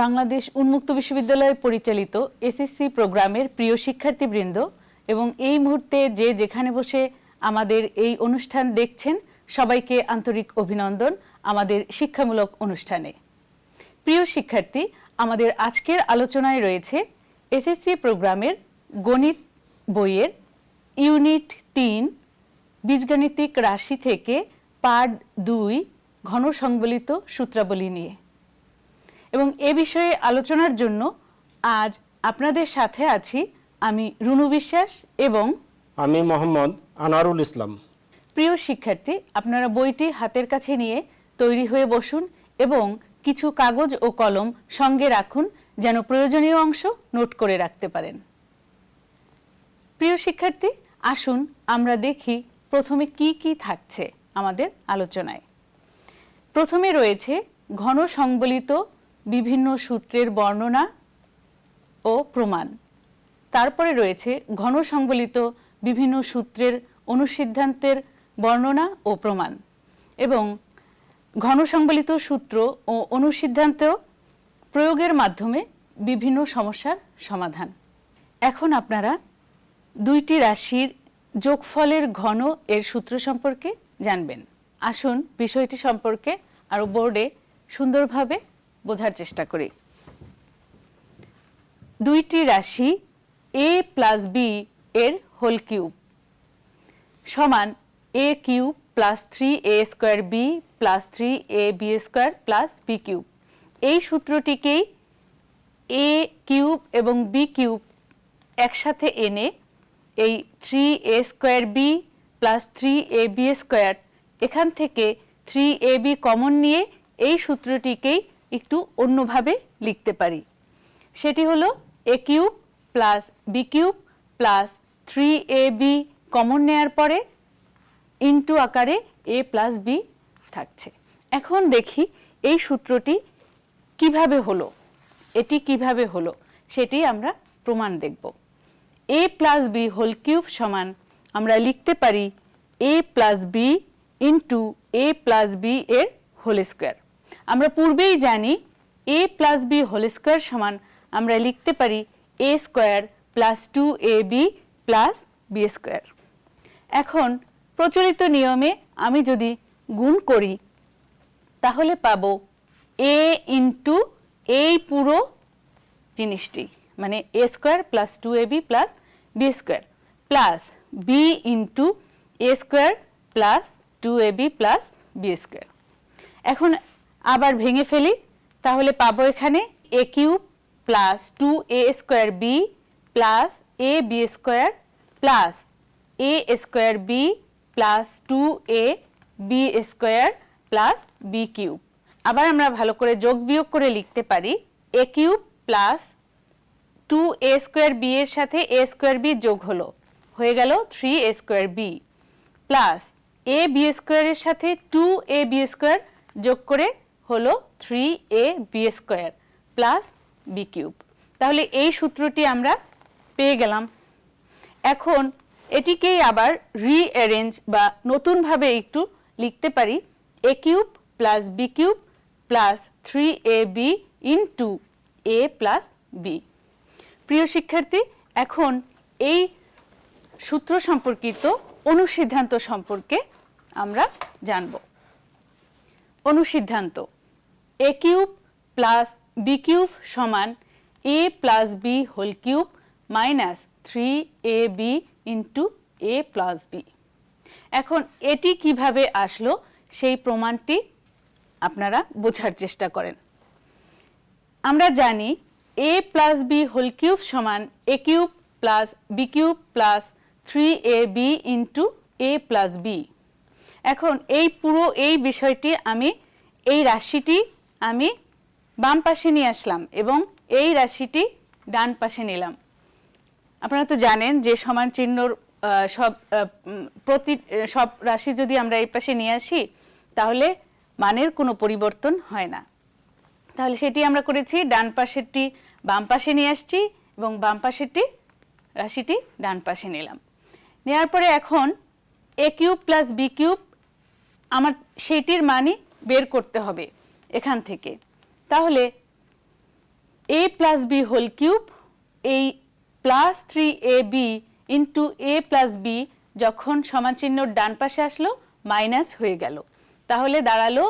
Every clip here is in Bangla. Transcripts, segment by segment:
বাংলাদেশ উন্মুক্ত বিশ্ববিদ্যালয় পরিচালিত এসএসসি প্রোগ্রামের প্রিয় শিক্ষার্থীবৃন্দ এবং এই মুহূর্তে যে যেখানে বসে আমাদের এই অনুষ্ঠান দেখছেন সবাইকে আন্তরিক অভিনন্দন আমাদের শিক্ষামূলক অনুষ্ঠানে। প্রিয় শিক্ষার্থী, আমাদের আজকের আলোচনায় রয়েছে এসএসসি প্রোগ্রামের গণিত বইয়ের ইউনিট ৩ বীজগাণিতিক রাশি থেকে পার্ট ২ ঘন সংবলিত সূত্রাবলী নিয়ে। এবং এ বিষয়ে আলোচনার জন্য আজ আপনাদের সাথে আছি আমি রুনু বিশ্বাস এবং আমি মোহাম্মদ আনারুল ইসলাম। প্রিয় শিক্ষার্থী, আপনারা বইটি হাতের কাছে নিয়ে তৈরি হয়ে বসুন এবং কিছু কাগজ ও কলম সঙ্গে রাখুন যেন প্রয়োজনীয় অংশ নোট করে রাখতে পারেন। প্রিয় শিক্ষার্থী, আসুন আমরা দেখি প্রথমে কি কি থাকছে আমাদের আলোচনায়। প্রথমে রয়েছে ঘন সংবলিত বিভিন্ন সূত্রের বর্ণনা ও প্রমাণ। তারপরে রয়েছে ঘন সংবলিত বিভিন্ন সূত্রের অনুসিদ্ধান্তের বর্ণনা ও প্রমাণ এবং ঘন সংবলিত সূত্র ও অনুসিদ্ধান্ত প্রয়োগের মাধ্যমে বিভিন্ন সমস্যার সমাধান। এখন আপনারা দুইটি রাশির যোগফলের ঘন এর সূত্র সম্পর্কে জানবেন। আসুন বিষয়টি সম্পর্কে আরো বোর্ডে সুন্দরভাবে বোঝার চেষ্টা করি। দুইটি রাশি a প্লাস বি এর হোল কিউব সমান a cube plus 3a square B plus 3ab square plus B cube. এই সূত্রটিকেই a কিউব এবং b কিউব একসাথে এনে এই 3a square B plus 3ab square এখান থেকে 3ab কমন নিয়ে এই সূত্রটিকেই একটু অন্যভাবে লিখতে পারি। সেটি হলো a cube plus B cube plus 3ab common নেয়ার পরে ইনটু আকারে a প্লাস বি থাকছে। এখন দেখি এই সূত্রটি কিভাবে হলো, এটি কিভাবে হলো সেটি আমরা প্রমাণ দেখব। a plus B whole cube সমান আমরা লিখতে পারি a plus b into a plus b এর হোল স্কোয়ার। আমরা পূর্বেই জানি a plus B whole square সমান আমরা লিখতে পারি a square plus 2ab plus B square. এখন প্রচলিত নিয়মে আমি যদি গুণ করি তাহলে পাবো a ইন্টু এই পুরো জিনিসটি মানে a square plus 2ab plus B square plus b into a square plus 2ab plus B square. এখন আবার ভেঙে ফেলি, তাহলে পাবো এখানে a cube plus 2a square B plus a B square plus a square B plus 2a b square plus B cube. আবার আমরা ভালো করে যোগ বিয়োগ করে লিখতে পারি a cube plus 2a square b এর সাথে a স্কোয়ার বি যোগ হলো, হয়ে গেল 3a square B plus a b স্কোয়ারের সাথে 2a বি স্কোয়ার যোগ করে হলো 3a b square plus B cube. তাহলে এই সূত্রটি আমরা পেয়ে গেলাম। এখন এটিকেই আবার রিঅ্যারেঞ্জ বা নতুনভাবে একটু লিখতে পারি a cube plus B cube plus 3ab into a plus b. প্রিয় শিক্ষার্থী, এখন এই সূত্র সম্পর্কিত অনুসিদ্ধান্ত সম্পর্কে আমরা জানব। অনুসিদ্ধান্ত a cube plus B cube সমান a plus B whole cube minus 3ab into a plus b. এখন এটি কিভাবে আসলো সেই প্রমাণটি আপনারা বোঝার চেষ্টা করেন। আমরা জানি a plus B whole cube সমান a cube plus B cube plus 3ab into a plus b. এখন এই পুরো এই বিষয়টি আমি এই রাশিটি আমি বাম পাশে নিয়ে আসলাম এবং এই রাশিটি ডান পাশে নিলাম। আপনারা তো জানেন যে সমান চিহ্নর সব রাশি যদি আমরা এই পাশে নিয়ে আসি তাহলে মানের কোনো পরিবর্তন হয় না। তাহলে সেটি আমরা করেছি, ডান পাশেরটি বাম পাশে নিয়ে আসছি এবং বাম পাশেরটি রাশিটি ডান পাশে নিলাম। নেওয়ার পরে এখন a cube plus B cube আমার সেইটির মানই বের করতে হবে এখান থেকে। তাহলে a plus B whole cube, এই plus 3ab into a plus B যখন সমান চিহ্নর ডান পাশে আসলো মাইনাস হয়ে গেল, তাহলে দাঁড়ালো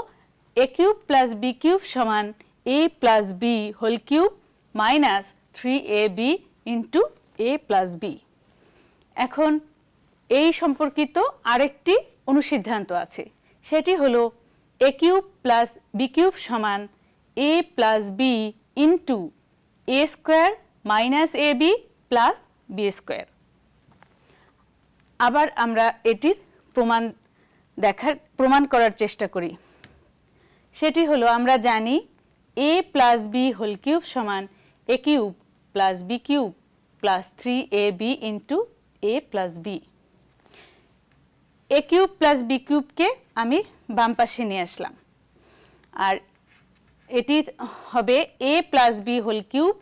a cube plus B cube সমান a plus B whole cube minus 3ab into a plus b. এখন এই সম্পর্কিত আরেকটি অনুসিদ্ধান্ত আছে, সেটি হলো a cube plus B cube সমান a plus b into a square minus a b plus B square. আবার আমরা এটির প্রমাণ করার চেষ্টা করি। সেটি হলো আমরা জানি a plus B whole cube সমান a cube plus B cube plus 3ab into a plus B. a cube plus B কিউবকে আমি বাম পাশে নিয়ে আসলাম, আর এটি হবে a plus B whole cube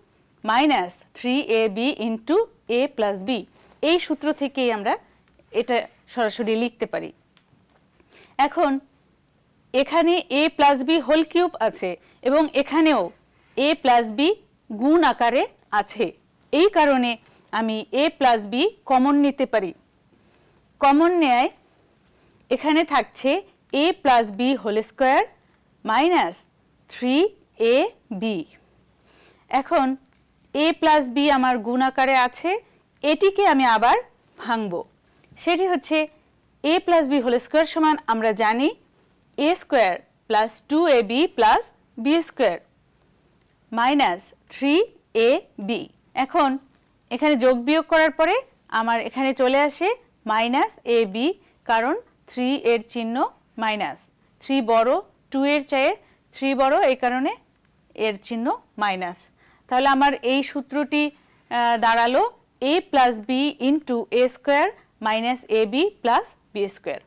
minus 3ab into a plus B. এই সূত্র থেকেই আমরা এটা সরাসরি লিখতে পারি। এখন এখানে a plus B whole cube আছে এবং এখানেও a প্লাস বি গুণ আকারে আছে, এই কারণে আমি a প্লাস বি কমন নিতে পারি। কমন নেয় এখানে থাকছে a plus B whole square minus 3ab। এখন a প্লাস বি আমার গুণ আকারে আছে, এটিকে আমি আবার ভাঙব। সেটি হচ্ছে a plus B whole square সমান আমরা জানি a square plus 2ab plus B square minus 3ab। এখন এখানে যোগ বিয়োগ করার পরে আমার এখানে চলে আসে মাইনাস এ বি, কারণ 3 এর চিহ্ন মাইনাস, 3 বড় 2 এর চেয়ে 3 বড়, এই কারণে এর চিহ্ন মাইনাস। তাহলে আমার এই সূত্রটি দাঁড়ালো a plus b into a square minus a b plus B square.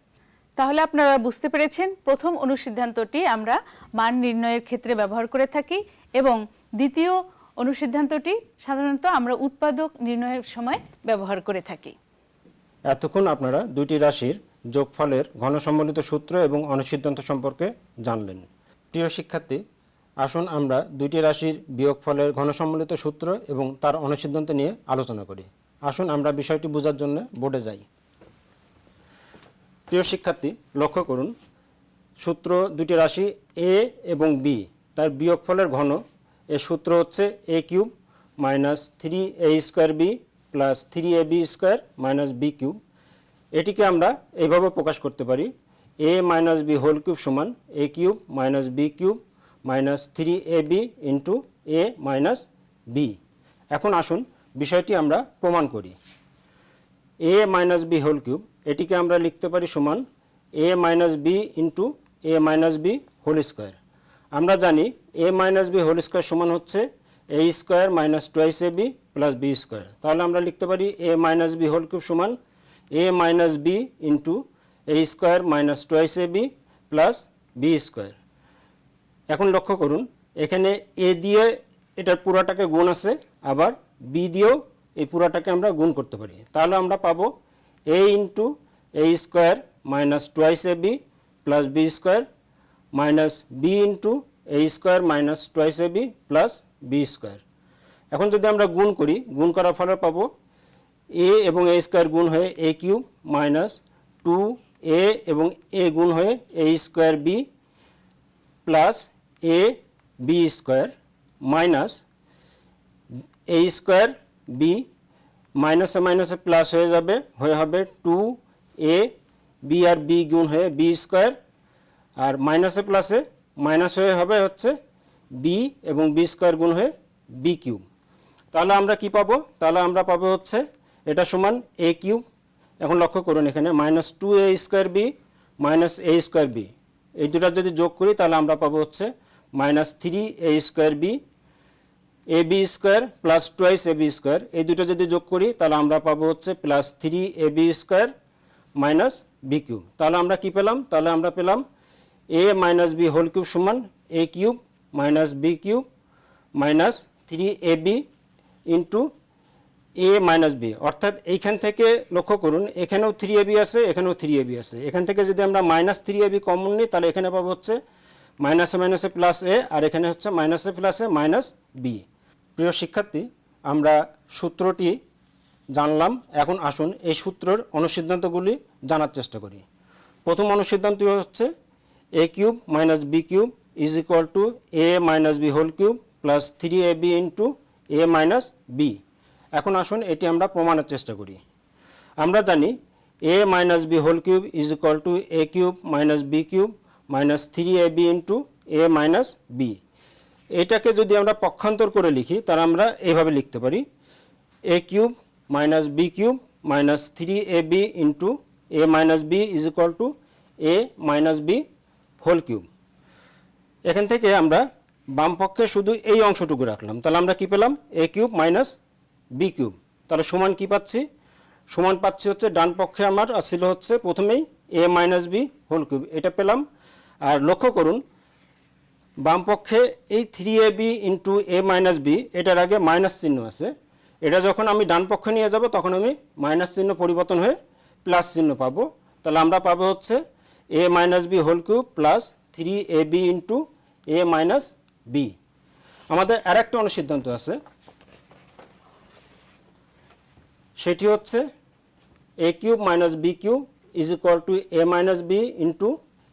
তাহলে আপনারা বুঝতে পেরেছেন প্রথম অনুসিদ্ধান্তটি আমরা মান নির্ণয়ের ক্ষেত্রে ব্যবহার করে থাকি এবং দ্বিতীয় অনুসিদ্ধান্তটি সাধারণত আমরা উৎপাদক নির্ণয়ের সময় ব্যবহার করে থাকি। এতক্ষণ আপনারা দুইটি রাশির যোগফলের ঘনসম্বলিত সূত্র এবং অনুসিদ্ধান্ত সম্পর্কে জানলেন। প্রিয় শিক্ষার্থী, আসুন আমরা দুইটি রাশির বিয়োগফলের ঘনসম্বলিত সূত্র এবং তার অনুসিদ্ধান্ত নিয়ে আলোচনা করি। আসুন আমরা বিষয়টি বোঝার জন্য বোর্ডে যাই। প্রিয় শিক্ষার্থী, লক্ষ্য করুন, সূত্র দুটি রাশি a এবং b, তার বিয়োগফলের ঘন, এর সূত্র হচ্ছে a cube minus 3a square B plus 3ab square minus B cube. এটিকে আমরা এইভাবে প্রকাশ করতে পারি a minus B whole cube সমান a cube minus B cube minus 3ab into a minus B. এখন আসুন বিষয়টি আমরা প্রমাণ করি। a minus B whole cube এটিকে আমরা লিখতে পারি সমান a minus B into a minus B whole square. আমরা জানি a minus B whole square সমান হচ্ছে a square minus 2ab plus B square. তাহলে আমরা লিখতে পারি a minus B whole cube সমান a minus B into a square minus 2ab plus B square. এখন লক্ষ্য করুন, এখানে a দিয়ে এটার পুরাটাকে গুণ আছে, আবার b দিয়েও এই পুরাটাকে আমরা গুণ করতে পারি। তাহলে আমরা পাবো a into a square minus 2ab plus B square minus B into a square minus 2ab plus B square. এখন যদি আমরা গুণ করি, গুণ করার ফলে পাবো a এবং a স্কোয়ার গুণ হয়ে a কিউব মাইনাস 2a এবং a গুণ হয়ে a square B plus a B square minus a square B, মাইনাসে মাইনাসে প্লাস হয়ে যাবে, হয়ে হবে 2a বি আর বি গুণ হয়ে বি স্কোয়ার, আর মাইনাসে প্লাসে মাইনাস হয়ে হবে হচ্ছে বি এবং বি স্কোয়ার গুণ হয়ে বি কিউব। তাহলে আমরা কি পাবো? তাহলে আমরা পাবো হচ্ছে এটা সমান a কিউব। এখন লক্ষ্য করুন, এখানে minus 2a square B minus a square B, এই দুটা যদি যোগ করি তাহলে আমরা পাবো হচ্ছে minus 3a square B A B square plus 2ab square, এই দুটো যদি যোগ করি তাহলে আমরা পাবো হচ্ছে plus 3ab square minus B cube. তাহলে আমরা কি পেলাম? তাহলে আমরা পেলাম a minus B whole cube সমান a cube minus B cube minus 3ab into a minus B. অর্থাৎ এইখান থেকে লক্ষ্য করুন, এখানেও 3ab আছে, এখানেও 3ab আছে। এখান থেকে যদি আমরা মাইনাস 3ab কমন নিই তাহলে এখানে পাবো হচ্ছে মাইনাসে মাইনাসে প্লাস a, আর এখানে হচ্ছে মাইনাসে প্লাসে মাইনাস বি। প্রিয় শিক্ষার্থী, আমরা সূত্রটি জানলাম। এখন আসুন এই সূত্রের অনুসিদ্ধান্তগুলি জানার চেষ্টা করি। প্রথম অনুসিদ্ধান্তটি হচ্ছে a cube minus B cube is equal to a minus B whole cube plus 3ab into a minus B. এখন আসুন এটি আমরা প্রমাণের চেষ্টা করি। আমরা জানি a minus B whole cube is equal to a cube minus B cube minus 3ab into a minus B. এটাকে যদি আমরা পক্ষান্তর করে লিখি তাহলে আমরা এইভাবে লিখতে পারি a cube minus B cube minus 3ab into a minus B is equal to a minus B whole cube. এখান থেকে আমরা বাম পক্ষে শুধু এই অংশটুকু রাখলাম, তাহলে আমরা কি পেলাম a cube minus B cube. তাহলে সমান কি পাচ্ছি? সমান পাচ্ছি হচ্ছে ডান পক্ষে আমার ছিল হচ্ছে প্রথমেই a minus B whole cube, এটা পেলাম। আর লক্ষ্য করুন বাম পক্ষে এই 3ab into a minus B এটার আগে মাইনাস চিহ্ন আছে, এটা যখন আমি ডান পক্ষে নিয়ে যাব তখন আমি মাইনাস চিহ্ন পরিবর্তন হয়ে প্লাস চিহ্ন পাবো। তাহলে আমরা পাবো হচ্ছে a minus B whole cube plus 3ab into a minus B. আমাদের আরেকটা অনুসিদ্ধান্ত আছে, সেটি হচ্ছে a cube minus B cube is equal to a minus B into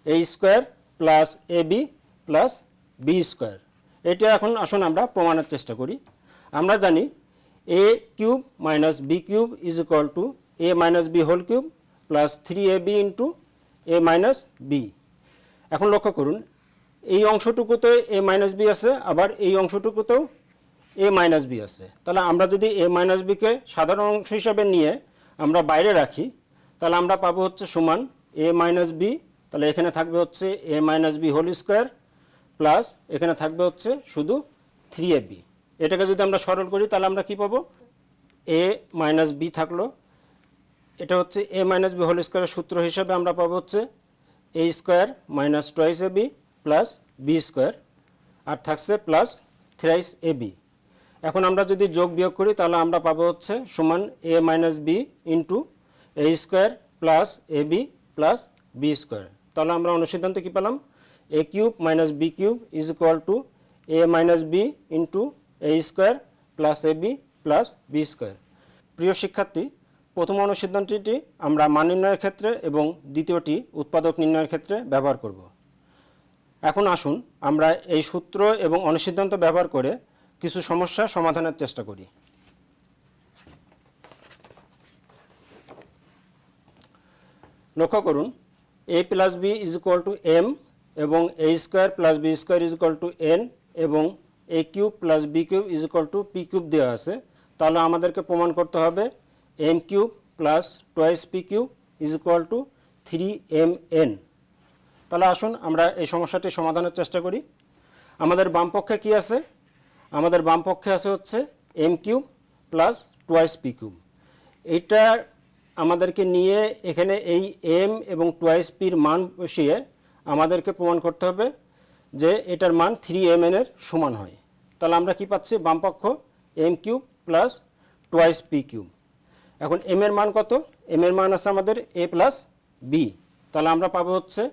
a square plus ab plus B square. এটা এখন আসুন আমরা প্রমাণের চেষ্টা করি। আমরা জানি a cube minus B cube is equal to a minus B whole cube plus 3ab into a minus B. এখন লক্ষ্য করুন এই অংশটুকুতে a মাইনাস বি আছে, আবার এই অংশটুকুতেও a মাইনাস বি আছে। তাহলে আমরা যদি a মাইনাস বিকে সাধারণ অংশ হিসাবে নিয়ে আমরা বাইরে রাখি তাহলে আমরা পাবো হচ্ছে সমান a মাইনাস বি, তাহলে এখানে থাকবে হচ্ছে a minus B whole square plus এখানে থাকবে হচ্ছে শুধু 3ab। এটাকে যদি আমরা সরল করি তাহলে আমরা কি পাবো? a মাইনাস বি থাকলো, এটা হচ্ছে a মাইনাস বি হোল স্কোয়ারের সূত্র হিসাবে আমরা পাবো হচ্ছে a square minus twice ab plus B square, আর থাকছে প্লাস থ্রাইস ab। এখন আমরা যদি যোগ বিয়োগ করি তাহলে আমরা পাবো হচ্ছে সমান a minus B into a square plus ab plus B square. তাহলে আমরা অনুসিদ্ধান্তে কী পেলাম? a cube minus B cube is equal to a minus B into a square plus ab plus B square. প্রিয় শিক্ষার্থী, প্রথম অনুসিদ্ধান্তটি আমরা মান নির্ণয়ের ক্ষেত্রে এবং দ্বিতীয়টি উৎপাদক নির্ণয়ের ক্ষেত্রে ব্যবহার করব। এখন আসুন আমরা এই সূত্র এবং অনুসিদ্ধান্ত ব্যবহার করে কিছু সমস্যা সমাধানের চেষ্টা করি। লক্ষ্য করুন a plus B is equal to M এবং a square plus B square is equal to N এবং a cube plus B cube is equal to P cube দেওয়া আছে। তাহলে আমাদেরকে প্রমাণ করতে হবে M cube plus twice P cube is equal to 3mn। তাহলে আসুন আমরা এই সমস্যাটি সমাধানের চেষ্টা করি। আমাদের বাম পক্ষে কি আছে? আমাদের বাম পক্ষে আছে হচ্ছে M cube plus twice P cube. এইটা আমাদেরকে নিয়ে এখানে এই এম এবং টুয়াইস পির মান বসিয়ে আমাদেরকে প্রমাণ করতে হবে যে এটার মান 3mn এর সমান হয়। তাহলে আমরা কি পাচ্ছি? বাম পক্ষ M cube plus twice P cube. এখন এম এর মান কত? এম এর মান আছে আমাদের a প্লাস বি, তাহলে আমরা পাবো হচ্ছে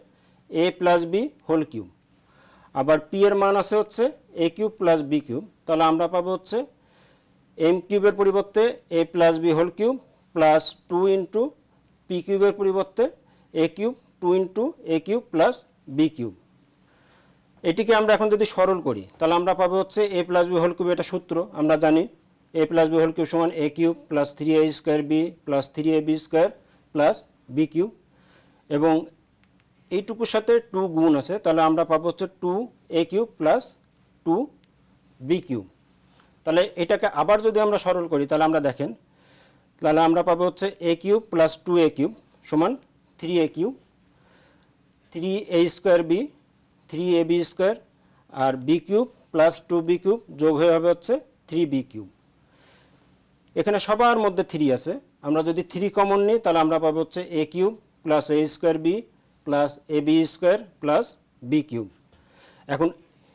a plus B whole cube. আবার পি এর মান আছে হচ্ছে a cube plus B cube, তাহলে আমরা পাবো হচ্ছে এম কিউবের পরিবর্তে a plus B whole cube plus 2 into P কিউবের পরিবর্তে a cube 2 into a cube plus B cube. এটিকে আমরা এখন যদি সরল করি তাহলে আমরা পাবো হচ্ছে a plus B whole cube, এটা সূত্র আমরা জানি a plus B whole cube সমান a cube plus 3a square B plus 3ab square plus B cube, এবং এইটুকুর সাথে 2 গুণ আছে, তাহলে আমরা পাবো হচ্ছে 2a cube plus 2b cube. তাহলে এটাকে আবার যদি আমরা সরল করি তাহলে আমরা দেখেন, তাহলে আমরা পাবো হচ্ছে a cube plus 2a cube সমান 3a cube, 3a square B 3ab square আর B cube plus 2b cube যোগ হয়ে হবে হচ্ছে 3b কিউব। এখানে সবার মধ্যে 3 আছে, আমরা যদি 3 কমন নিই তাহলে আমরা পাবো হচ্ছে a cube plus a square B plus ab square plus B cube. এখন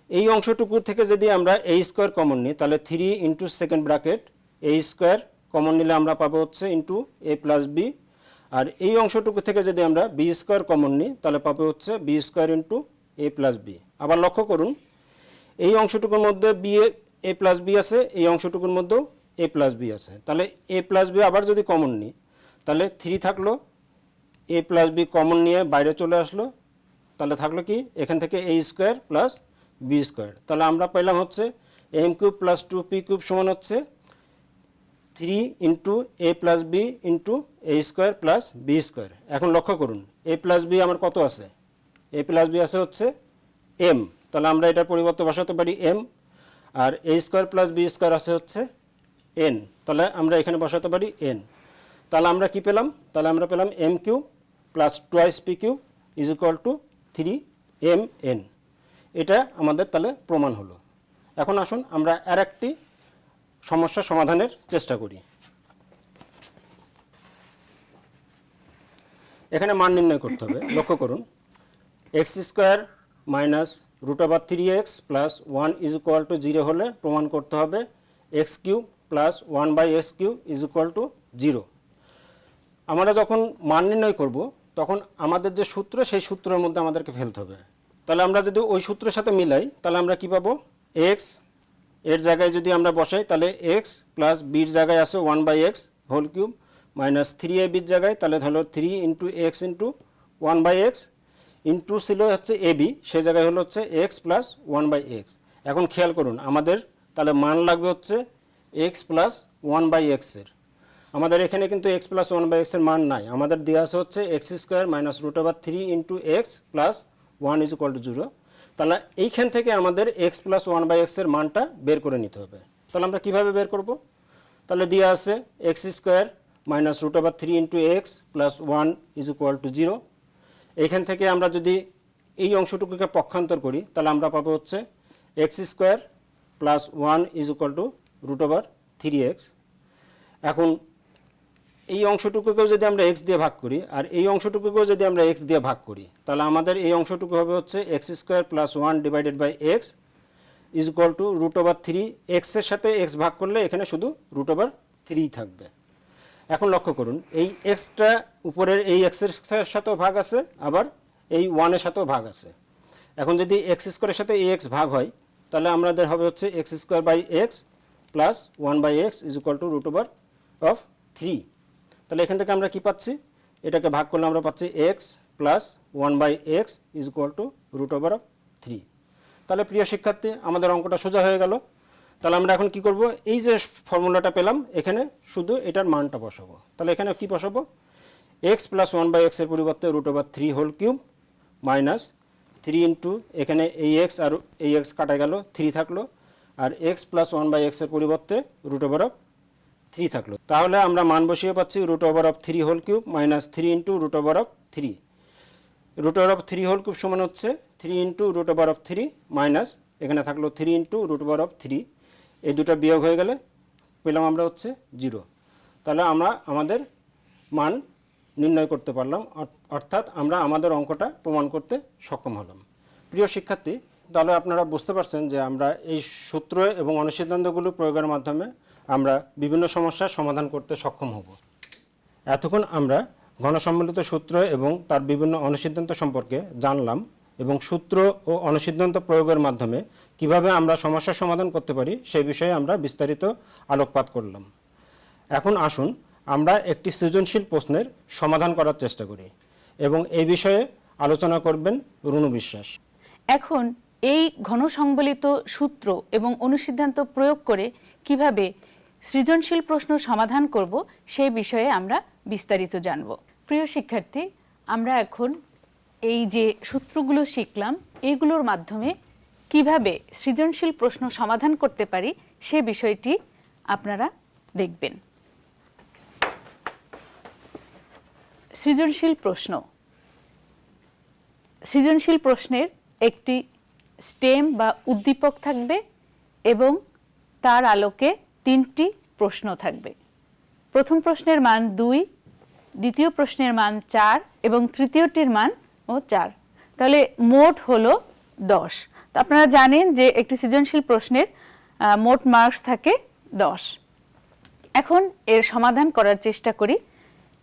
এই অংশটুকু থেকে যদি আমরা a স্কোয়ার কমন নিই তাহলে 3 into second bracket a square common নিলে আমরা পাবো হচ্ছে ইন্টু a প্লাস বি, আর এই অংশটুকু থেকে যদি আমরা বি স্কোয়ার কমন নিই তাহলে পাবো হচ্ছে B square into a plus B. আবার লক্ষ্য করুন এই অংশটুকুর মধ্যে এ প্লাস বি আছে, এই অংশটুকুর মধ্যেও এ প্লাস বি আছে। তাহলে এ প্লাস বি আবার যদি কমন নিই, তাহলে 3 থাকলো, এ প্লাস বি কমন নিয়ে বাইরে চলে আসলো, তাহলে থাকলো কি এখান থেকে এ স্কোয়ার প্লাস বি স্কোয়ার। তাহলে আমরা পেলাম হচ্ছে M cube plus 2p cube সমান হচ্ছে 3 into A plus b into a square plus B square. এখন লক্ষ্য করুন এ প্লাস বি আমার কত আছে, এ প্লাস বি আছে হচ্ছে এম, তাহলে আমরা এটার পরিবর্তে বসাতে পারি এম। আর এ স্কোয়ার প্লাস বি স্কোয়ার আছে হচ্ছে এন, তাহলে আমরা এখানে বসাতে পারি এন। তাহলে আমরা কি পেলাম, তাহলে আমরা পেলাম M cube plus twice P cube is equal to 3mn। এটা আমাদের তাহলে প্রমাণ হলো। এখন আসুন আমরা আর একটি সমস্যা সমাধানের চেষ্টা করি। এখানে মান নির্ণয় করতে হবে। লক্ষ্য করুন X square minus root over 3x plus 1 is equal to 0 হলে প্রমাণ করতে হবে X cube plus 1/x cube is equal to 0। আমরা যখন মান নির্ণয় করব তখন আমাদের যে সূত্র সেই সূত্রের মধ্যে আমাদেরকে ফেলতে হবে। তাহলে আমরা যদি ওই সূত্রের সাথে মিলাই তাহলে আমরা কি পাবো, এক্স এর জায়গায় যদি আমরা বসাই তাহলে এক্স প্লাস বির জায়গায় আছে 1/x whole cube minus 3ab জায়গায় তাহলে হলো 3 into x into 1/x into ছিল হচ্ছে এবি, সে জায়গায় হলো হচ্ছে এক্স প্লাস 1/x। এখন খেয়াল করুন আমাদের তাহলে মান লাগবে হচ্ছে এক্স প্লাস 1/x এর। আমাদের এখানে কিন্তু এক্স প্লাস 1/x এর মান নাই, আমাদের দেওয়া আছে হচ্ছে X square minus root over 3 into X plus 1 is equal to 0। তাহলে এইখান থেকে আমাদের এক্স প্লাস 1/x এর মানটা বের করে নিতে হবে। তাহলে আমরা কীভাবে বের করব, তাহলে দেওয়া আছে X square minus root over 3 into X plus 1 is equal to 0। এইখান থেকে আমরা যদি এই অংশটুকুকে পক্ষান্তর করি তাহলে আমরা পাবো হচ্ছে X square plus 1 is equal to root over 3x। এখন এই অংশটুকুকেও যদি আমরা এক্স দিয়ে ভাগ করি আর এই অংশটুকুকেও যদি আমরা এক্স দিয়ে ভাগ করি তাহলে আমাদের এই অংশটুকু হবে হচ্ছে X square plus 1 divided by X is equal to root over 3। এক্সের সাথে এক্স ভাগ করলে এখানে শুধু রুট ওভার 3 থাকবে। এখন লক্ষ্য করুন এই এক্সটা উপরের এই এক্সের সাথেও ভাগ আছে, আবার এই 1-এর সাথেও ভাগ আছে। এখন যদি এক্স স্কোয়ারের সাথে এই এক্স ভাগ হয় তাহলে আমাদের হবে হচ্ছে X square by X plus 1/x is equal to root over of 3। তাহলে এখান থেকে আমরা কি পাচ্ছি, এটাকে ভাগ করলে আমরা পাচ্ছি X plus 1/x is equal to root over of 3। তাহলে প্রিয় শিক্ষার্থী আমাদের অঙ্কটা সোজা হয়ে গেল। তাহলে আমরা এখন কি করব, এই যে ফর্মুলাটা পেলাম এখানে শুধু এটার মানটা বসাবো। তাহলে এখানে কি বসাবো, এক্স প্লাস 1/x এর পরিবর্তে root over 3 whole cube minus 3 into এখানে এই এক্স আর এই এক্স কাটা গেল 3 থাকলো, আর এক্স প্লাস 1/x এর পরিবর্তে রুট ওভার অফ 3 থাকলো। তাহলে আমরা মান বসিয়ে পাচ্ছি root over of 3 whole cube minus 3 into root over of 3। Root over of 3 whole cube সমান হচ্ছে 3 into root over of 3 minus এখানে থাকলো 3 ইন্টু রুট ওভার অফ 3। এই দুটো বিয়োগ হয়ে গেলে পেলাম আমরা হচ্ছে 0। তাহলে আমরা আমাদের মান নির্ণয় করতে পারলাম, অর্থাৎ আমরা আমাদের অঙ্কটা প্রমাণ করতে সক্ষম হলাম। প্রিয় শিক্ষার্থী, তাহলে আপনারা বুঝতে পারছেন যে আমরা এই সূত্র এবং অনুসিদ্ধান্তগুলো প্রয়োগের মাধ্যমে আমরা বিভিন্ন সমস্যার সমাধান করতে সক্ষম হব। এতক্ষণ আমরা ঘনসম্মিলিত সূত্র এবং তার বিভিন্ন অনুসিদ্ধান্ত সম্পর্কে জানলাম এবং সূত্র ও অনুসিদ্ধান্ত প্রয়োগের মাধ্যমে কিভাবে আমরা সমস্যার সমাধান করতে পারি সেই বিষয়ে আমরা বিস্তারিত আলোকপাত করলাম। এখন আসুন আমরা একটি সৃজনশীল প্রশ্নের সমাধান করার চেষ্টা করি এবং এই বিষয়ে আলোচনা করবেন রুনু বিশ্বাস। এখন এই ঘনসংবলিত সূত্র এবং অনুসিদ্ধান্ত প্রয়োগ করে কিভাবে সৃজনশীল প্রশ্ন সমাধান করব সেই বিষয়ে আমরা বিস্তারিত জানব। প্রিয় শিক্ষার্থী, আমরা এখন এই যে সূত্রগুলো শিখলাম এগুলোর মাধ্যমে কিভাবে সৃজনশীল প্রশ্ন সমাধান করতে পারি সে বিষয়টি আপনারা দেখবেন। সৃজনশীল প্রশ্ন। সৃজনশীল প্রশ্নের একটি স্টেম বা উদ্দীপক থাকবে এবং তার আলোকে 3টি প্রশ্ন থাকবে। প্রথম প্রশ্নের মান 2, দ্বিতীয় প্রশ্নের মান 4 এবং তৃতীয়টির মান 4। তাহলে মোট হলো 10। তো আপনারা জানেন যে একটি সৃজনশীল প্রশ্নের মোট মার্কস থাকে 10। এখন এর সমাধান করার চেষ্টা করি।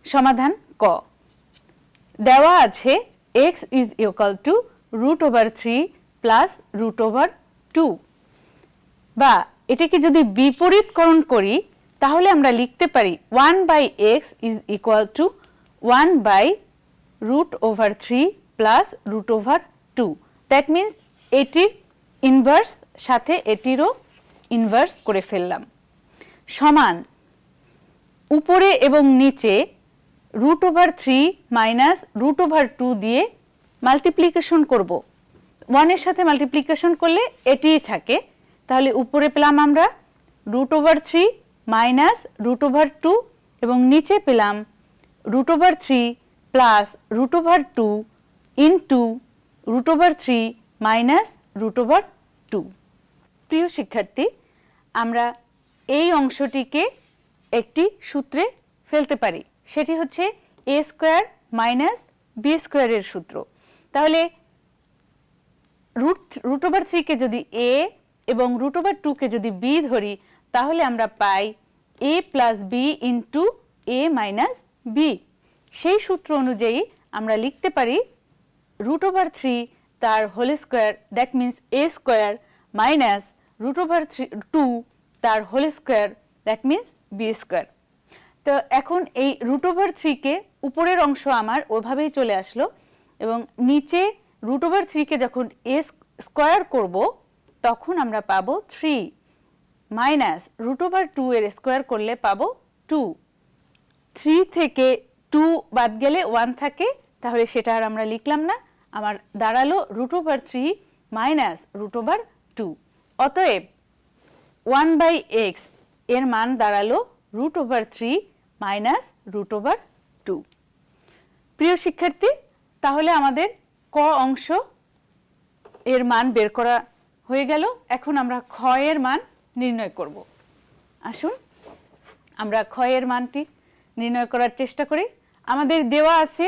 সমাধান ক। দেওয়া আছে x is equal two √3 plus √2 বা এটাকে যদি বিপরীতকরণ করি তাহলে আমরা লিখতে পারি 1/x is equal two 1/√/3 plus √/2। That means এটির ইনভার্স সাথে এটিরও ইনভার্স করে ফেললাম, সমান উপরে এবং নিচে √/3 মাইনাস √/2 দিয়ে মাল্টিপ্লিকেশন করব। 1 এর সাথে মাল্টিপ্লিকেশন করলে এটিই থাকে, তাহলে উপরে পেলাম আমরা √/3 মাইনাস √/2 এবং নিচে পেলাম √/3 প্লাস √/2 ইন্টু √/3 মাইনাস √/2। প্রিয় শিক্ষার্থী, আমরা এই অংশটিকে একটি সূত্রে ফেলতে পারি, সেটি হচ্ছে a স্কয়ার মাইনাস b স্কয়ারের সূত্র। তাহলে √/3 কে যদি a এবং √/2 কে যদি b ধরি তাহলে আমরা পাই a plus b into a minus b। সেই সূত্র অনুযায়ী আমরা লিখতে পারি √/3 তার whole square, that means a square minus √/2 তার whole square, that means b square. তো এখন এই √/3 কে উপরের অংশ আমার ওভাবেই চলে আসলো এবং নিচে √/3 কে যখন a স্কয়ার করব তখন আমরা পাবো 3 মাইনাস √/2 এর স্কয়ার করলে পাবো 2। 3 থেকে 2 বাদ গেলে 1 থাকে, তাহলে সেটা আর আমরা লিখলাম না, আমার দাঁড়ালো √/3 মাইনাস √/2। অতএব 1/x এর মান দাঁড়ালো √/3 মাইনাস √/2। প্রিয় শিক্ষার্থী, তাহলে আমাদের ক অংশ এর মান বের করা হয়ে গেল। এখন আমরা খ এর মান নির্ণয় করব। আসুন আমরা খ এর মানটি নির্ণয় করার চেষ্টা করি। আমাদের দেওয়া আছে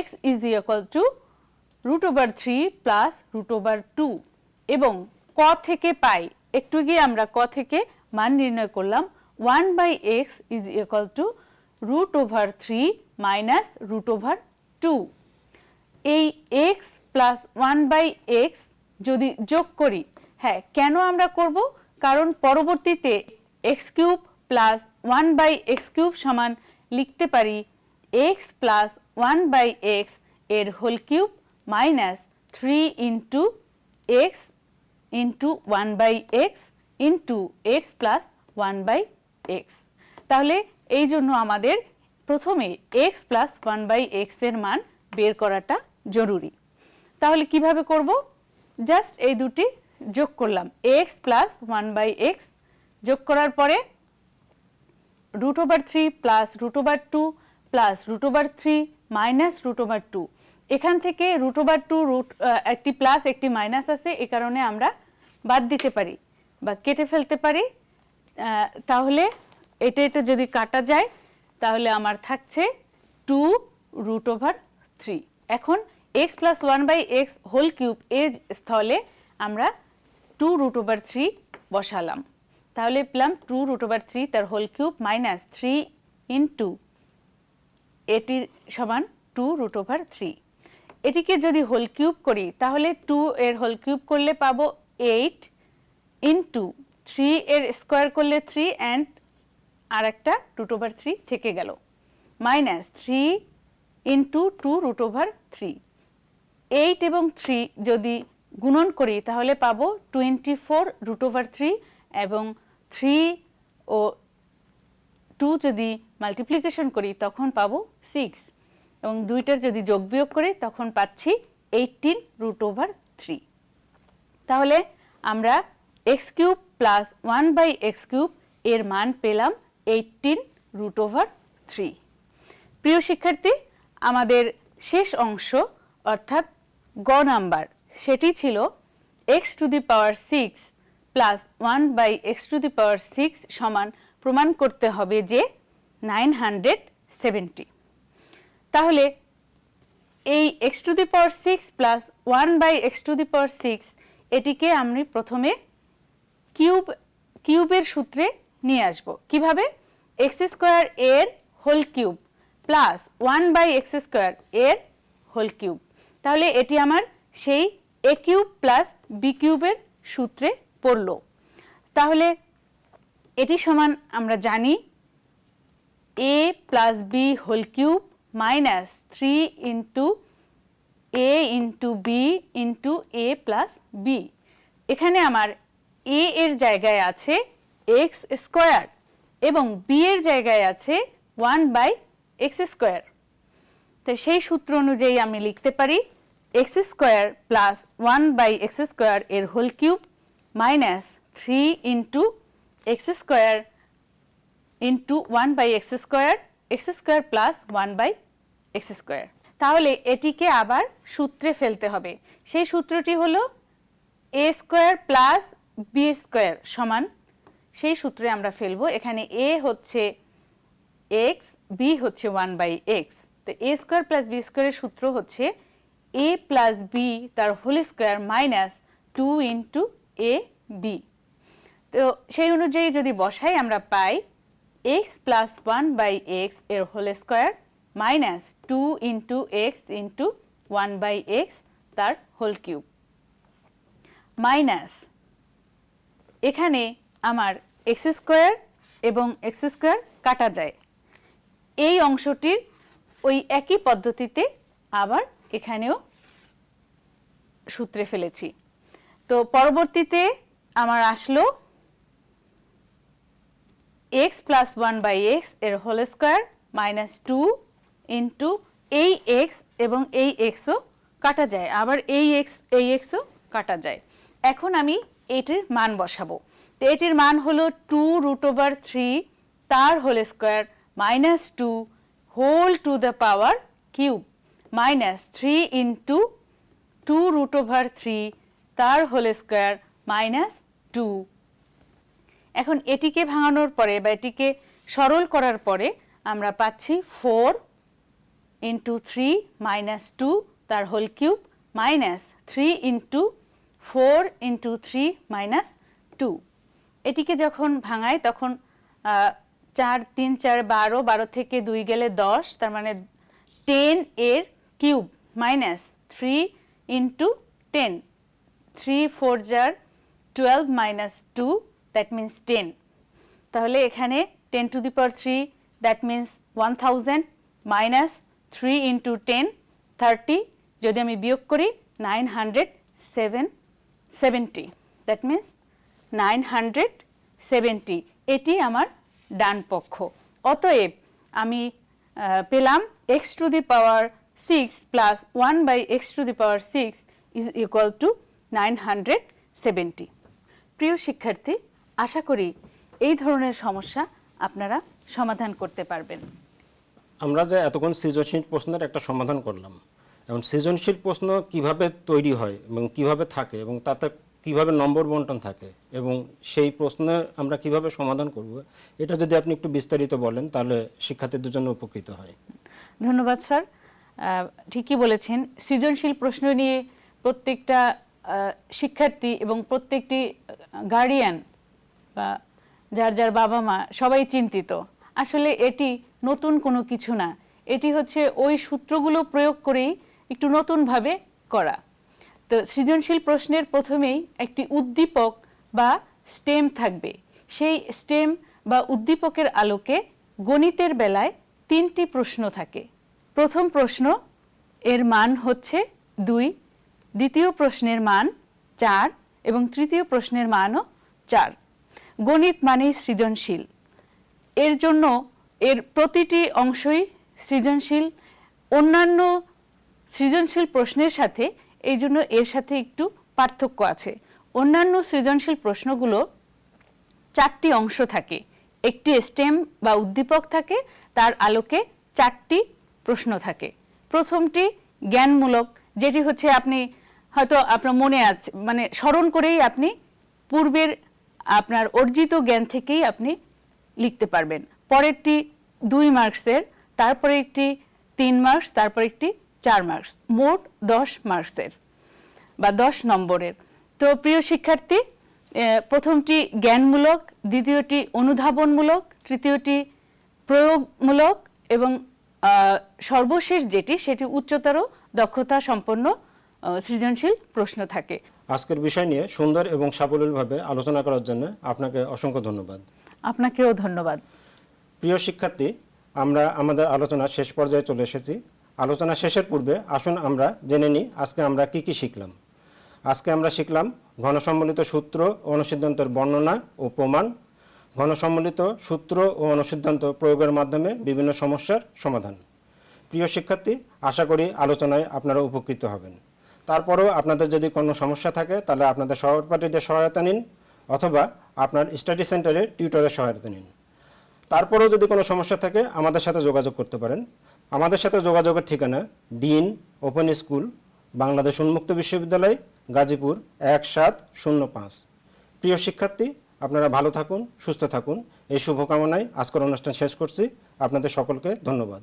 x is equal two √/3 plus √/2 এবং ক থেকে পাই, একটু গিয়ে আমরা ক থেকে মান নির্ণয় করলাম 1/x is equal two √/3 minus √/2। এই x প্লাস 1/x যদি যোগ করি, হ্যাঁ কেন আমরা করব, কারণ পরবর্তীতে x³ প্লাস 1/x³ সমান লিখতে পারি x প্লাস 1/x এর whole cube minus 3 into x into 1/x into x plus 1/x। তাহলে এই জন্য আমাদের প্রথমে x প্লাস 1/x এর মান বের করাটা জরুরি। তাহলে কিভাবে করব, জাস্ট এই দুটি যোগ করলাম, x প্লাস 1/x যোগ করার পরে √/3 প্লাস √/2 প্লাস √/3 মাইনাস √/2। এখান থেকে √/2 একটি প্লাস একটি মাইনাস আছে, এই কারণে আমরা বাদ দিতে পারি বা কেটে ফেলতে পারি। তাহলে এটা যদি কাটা যায় তাহলে আমার থাকছে 2√/3। এখন x plus 1/x whole cube এর স্থলে আমরা 2√/3 বসালাম, তাহলে পেলাম 2√/3 তার হোল কিউব মাইনাস 3 ইন্টু এটির সমান 2√/3। এটিকে যদি হোল কিউব করি তাহলে 2 এর হোল কিউব করলে পাবো 8 ইন্টু 3 এর স্কোয়ার করলে 3 অ্যান্ড আর একটা √/3 থেকে গেল মাইনাস 3 ইন্টু 2√/3। 8 এবং 3 যদি গুণন করি তাহলে পাবো 24√/3 এবং 3 ও 2 যদি মাল্টিপ্লিকেশন করি তখন পাবো 6 এবং দুইটার যদি যোগ বিয়োগ করি তখন পাচ্ছি 18√/3। তাহলে আমরা x³ প্লাস 1/x³ এর মান পেলাম 18√/3। প্রিয় শিক্ষার্থী, আমাদের শেষ অংশ অর্থাৎ গ নাম্বার, সেটি ছিল x⁶ প্লাস 1/x⁶ সমান প্রমাণ করতে হবে যে 970। তাহলে এই x⁶ প্লাস 1/x⁶ এটিকে আমি প্রথমে কিউবের সূত্রে নিয়ে আসব। কিভাবে, x² এর হোল কিউব প্লাস 1/x² এর হোল কিউব। তাহলে এটি আমার সেই a³ প্লাস b³ এর সূত্রে পড়লো। তাহলে এটি সমান আমরা জানি a plus B whole cube minus 3 into a into B into a plus B. এখানে আমার a এর জায়গায় আছে x স্কোয়ার এবং b এর জায়গায় আছে 1/x স্কোয়ার। তো সেই সূত্র অনুযায়ী আমি লিখতে পারি x square plus 1/x square এর whole cube minus 3 into x square into 1/x square, x square plus 1/x square. তাহলে এটিকে আবার সূত্রে ফেলতে হবে। সেই সূত্রটি হলো a square plus B square সমান, সেই সূত্রে আমরা ফেলবো। এখানে a হচ্ছে x, b হচ্ছে 1/x। তো a স্কোয়ার প্লাস বি স্কোয়ারের সূত্র হচ্ছে a প্লাস বি তার whole square minus 2 into a B. তো সেই অনুযায়ী যদি বসাই আমরা পাই x প্লাস 1/x এর whole square minus 2 into x into 1/x তার হোল কিউব মাইনাস এখানে আমার x স্কোয়ার এবং x স্কোয়ার কাটা যায়। এই অংশটির ওই একই পদ্ধতিতে আবার এখানেও সূত্রে ফেলেছি। তো পরবর্তীতে আমার আসলো x প্লাস 1/x এর হোল স্কোয়ার মাইনাস 2 ইন্টু এই x এবং এই xও কাটা যায়, আবার এই xও কাটা যায়। এখন আমি এটির মান বসাবো। তো এটির মান হলো 2√3 তার whole square minus 2 whole to the power cube minus 3 into 2√3 তার হোল স্কোয়ার মাইনাস 2। এখন এটিকে ভাঙানোর পরে বা এটিকে সরল করার পরে আমরা পাচ্ছি 4 ইন্টু 3 মাইনাস 2 তার whole cube minus 3 into 4 into 3 minus 2। এটিকে যখন ভাঙাই তখন 4 3 4 12, 12 থেকে 2 গেলে 10, তার মানে 10 এর cube minus 3 into 10, 3 4 jar 12 minus 2 that means 10। তাহলে এখানে 10 to the power 3 that means 1000 minus 3 into 10 30, যদি আমি বিয়োগ করি 970 দ্যাট মিন্স 970। এটি আমার ডান পক্ষ। অতএব আমি পেলাম x to the power 6 plus 1/x to the power 6 is equal two 970। প্রিয় শিক্ষার্থী, আশা করি এই ধরনের সমস্যা আপনারা সমাধান করতে পারবেন। আমরা যে এতক্ষণ সৃজনশীল প্রশ্নের একটা সমাধান করলাম, এবং সৃজনশীল প্রশ্ন কিভাবে তৈরি হয় এবং কিভাবে থাকে এবং তাতে কিভাবে নম্বর বন্টন থাকে এবং সেই প্রশ্নের আমরা কিভাবে সমাধান করব, এটা যদি আপনি একটু বিস্তারিত বলেন তাহলে শিক্ষার্থীদের জন্য উপকৃত হয়। ধন্যবাদ স্যার, ঠিকই বলেছেন। সৃজনশীল প্রশ্ন নিয়ে প্রত্যেকটা শিক্ষার্থী এবং প্রত্যেকটি গার্ডিয়ান বা যার যার বাবা মা সবাই চিন্তিত। আসলে এটি নতুন কোনো কিছু না, এটি হচ্ছে ওই সূত্রগুলো প্রয়োগ করেই একটু নতুনভাবে করা। তো সৃজনশীল প্রশ্নের প্রথমেই একটি উদ্দীপক বা স্টেম থাকবে। সেই স্টেম বা উদ্দীপকের আলোকে গণিতের বেলায় 3টি প্রশ্ন থাকে। প্রথম প্রশ্ন এর মান হচ্ছে 2, দ্বিতীয় প্রশ্নের মান 4 এবং তৃতীয় প্রশ্নের মানও 4। গণিত মানেই সৃজনশীল, এর জন্য এর প্রতিটি অংশই সৃজনশীল। অন্যান্য সৃজনশীল প্রশ্নের সাথে এই জন্য এর সাথে একটু পার্থক্য আছে। অন্যান্য সৃজনশীল প্রশ্নগুলো 4টি অংশ থাকে, একটি স্টেম বা উদ্দীপক থাকে, তার আলোকে 4টি প্রশ্ন থাকে। প্রথমটি জ্ঞানমূলক, যেটি হচ্ছে আপনি হয়তো আপনার মনে আছে, মানে স্মরণ করেই আপনি পূর্বের আপনার অর্জিত জ্ঞান থেকেই আপনি লিখতে পারবেন। পরেরটি 2 মার্কসের, তারপরে একটি 3 মার্কস, তারপর একটি 4 মার্কস, মোট 10 মার্কসের বা 10 নম্বরের। তো প্রিয় শিক্ষার্থী, প্রথমটি জ্ঞানমূলক, দ্বিতীয়টি অনুধাবনমূলক, তৃতীয়টি প্রয়োগমূলক এবং সর্বশেষ যেটি সেটি উচ্চতর দক্ষতা সম্পন্ন সৃজনশীল প্রশ্ন থাকে। আজকের বিষয় নিয়ে সুন্দর এবং সাবলীলভাবে আলোচনা করার জন্য আপনাকে অসংখ্য ধন্যবাদ। আপনাকেও ধন্যবাদ। প্রিয় শিক্ষার্থী, আমরা আমাদের আলোচনা শেষ পর্যায়ে চলে এসেছি। আলোচনা শেষের পূর্বে আসুন আমরা জেনে নিই আজকে আমরা কি শিখলাম। আজকে আমরা শিখলাম ঘনসম্মিলিত সূত্র ও অনুসিদ্ধান্তের বর্ণনা ও প্রমাণ, ঘনসম্মিলিত সূত্র ও অনুসিদ্ধান্ত প্রয়োগের মাধ্যমে বিভিন্ন সমস্যার সমাধান। প্রিয় শিক্ষার্থী, আশা করি আলোচনায় আপনারা উপকৃত হবেন। তারপরেও আপনাদের যদি কোনো সমস্যা থাকে তাহলে আপনাদের সহপাঠীদের সহায়তা নিন অথবা আপনার স্টাডি সেন্টারে টিউটরের সহায়তা নিন। তারপরেও যদি কোনো সমস্যা থাকে আমাদের সাথে যোগাযোগ করতে পারেন। আমাদের সাথে যোগাযোগের ঠিকানা ডিন ওপেন স্কুল, বাংলাদেশ উন্মুক্ত বিশ্ববিদ্যালয়, গাজীপুর 1705। প্রিয় শিক্ষার্থী, আপনারা ভালো থাকুন, সুস্থ থাকুন, এই শুভকামনায় আজকের অনুষ্ঠান শেষ করছি। আপনাদের সকলকে ধন্যবাদ।